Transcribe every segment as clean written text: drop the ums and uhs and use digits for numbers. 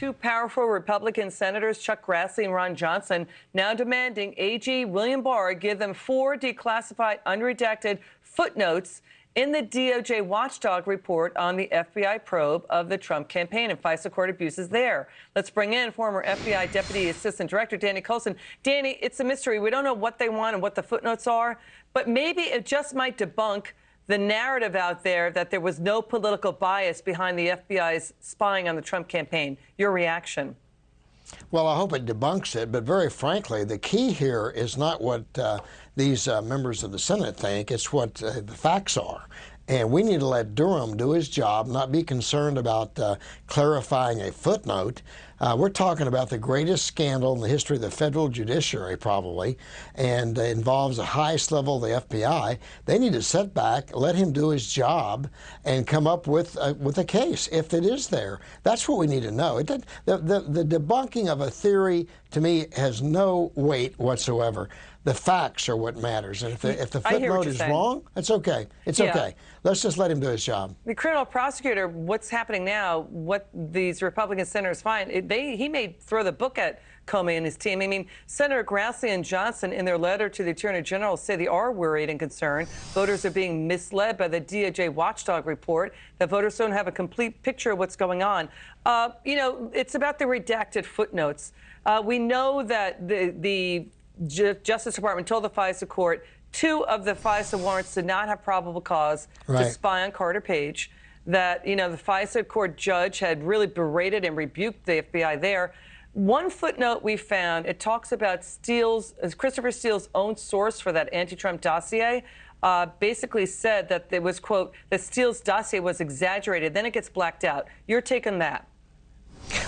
Two powerful Republican senators, Chuck Grassley and Ron Johnson, now demanding AG William Barr give them 4 declassified, unredacted footnotes in the DOJ watchdog report on the FBI probe of the Trump campaign and FISA court abuses there. Let's bring in former FBI Deputy Assistant Director Danny Coulson. Danny, it's a mystery. We don't know what they want and what the footnotes are, but maybe it just might debunk the narrative out there that there was no political bias behind the FBI's spying on the Trump campaign. Your reaction? Well, I hope it debunks it, but very frankly, the key here is not what these members of the Senate think, it's what the facts are. And we need to let Durham do his job, not be concerned about clarifying a footnote. We're talking about the greatest scandal in the history of the federal judiciary, probably, and involves the highest level of the FBI. They need to sit back, let him do his job, and come up with a case, if it is there. That's what we need to know. The debunking of a theory, to me, has no weight whatsoever. The facts are what matters. And if the footnote is wrong, that's okay. It's okay. Let's just let him do his job. The criminal prosecutor, what's happening now, what these Republican senators find, he may throw the book at Comey and his team. I mean, Senator Grassley and Johnson, in their letter to the Attorney General, say they are worried and concerned. Voters are being misled by the DOJ watchdog report, that voters don't have a complete picture of what's going on. You know, it's about the redacted footnotes. We know that the Justice Department told the FISA court 2 of the FISA warrants did not have probable cause to spy on Carter Page, that, you know, the FISA court judge had really berated and rebuked the FBI there. One footnote we found, it talks about Christopher Steele's own source for that anti-Trump dossier, basically said that there was, quote, that Steele's dossier was exaggerated. Then it gets blacked out. Your take on that?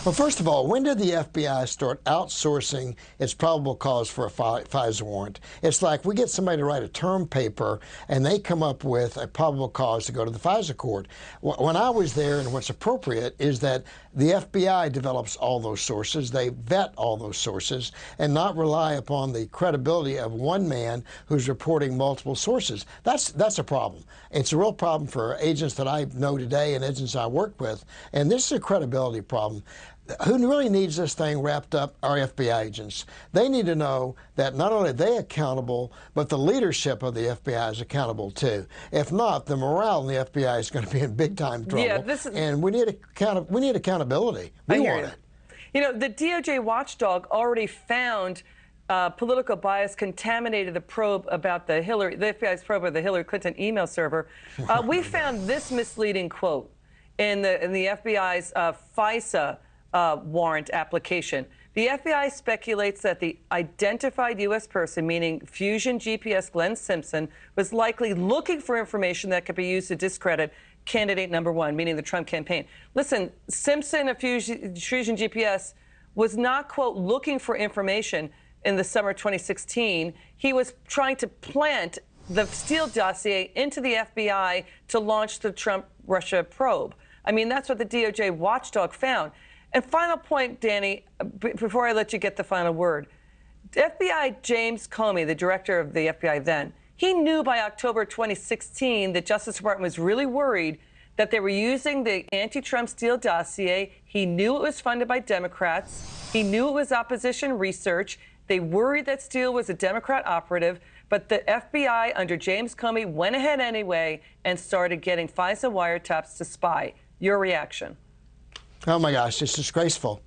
Well, first of all, when did the FBI start outsourcing its probable cause for a FISA warrant? It's like we get somebody to write a term paper and they come up with a probable cause to go to the FISA court. When I was there, and what's appropriate is that the FBI develops all those sources, they vet all those sources, and not rely upon the credibility of one man who's reporting multiple sources. That's a problem. It's a real problem for agents that I know today and agents I work with, and this is a credibility problem. Who really needs this thing wrapped up? Our FBI agents. They need to know that not only are they accountable, but the leadership of the FBI is accountable too. If not, the morale in the FBI is going to be in big time trouble. And we need accountability. We want it. You know, the DOJ watchdog already found political bias contaminated the probe about the FBI's probe of the Hillary Clinton email server. We found this misleading quote in the FBI's FISA warrant application. The FBI speculates that the identified U.S. person, meaning Fusion GPS Glenn Simpson, was likely looking for information that could be used to discredit candidate number 1, meaning the Trump campaign. Listen, Simpson of Fusion GPS was not, quote, looking for information in the summer 2016. He was trying to plant the Steele dossier into the FBI to launch the Trump-Russia probe. I mean, that's what the DOJ watchdog found. And final point, Danny, before I let you get the final word, FBI James Comey, the director of the FBI then, he knew by October 2016 that Justice Department was really worried that they were using the anti-Trump Steele dossier. He knew it was funded by Democrats. He knew it was opposition research. They worried that Steele was a Democrat operative, but the FBI under James Comey went ahead anyway and started getting FISA wiretaps to spy. Your reaction? Oh my gosh, it's disgraceful.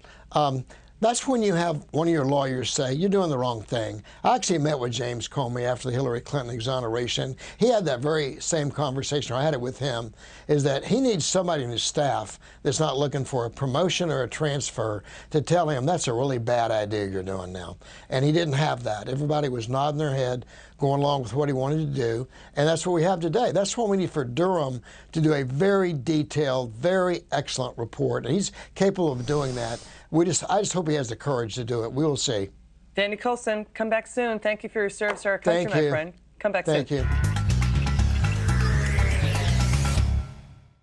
That's when you have one of your lawyers say, you're doing the wrong thing. I actually met with James Comey after the Hillary Clinton exoneration. He had that very same conversation, or I had it with him, is that he needs somebody in his staff that's not looking for a promotion or a transfer to tell him that's a really bad idea you're doing now. And he didn't have that. Everybody was nodding their head, going along with what he wanted to do, and that's what we have today. That's what we need for Durham to do, a very detailed, very excellent report, and he's capable of doing that. I just hope he has the courage to do it. We will see. Danny Coulson, come back soon. Thank you for your service to our country, my friend. Come back soon. Thank you.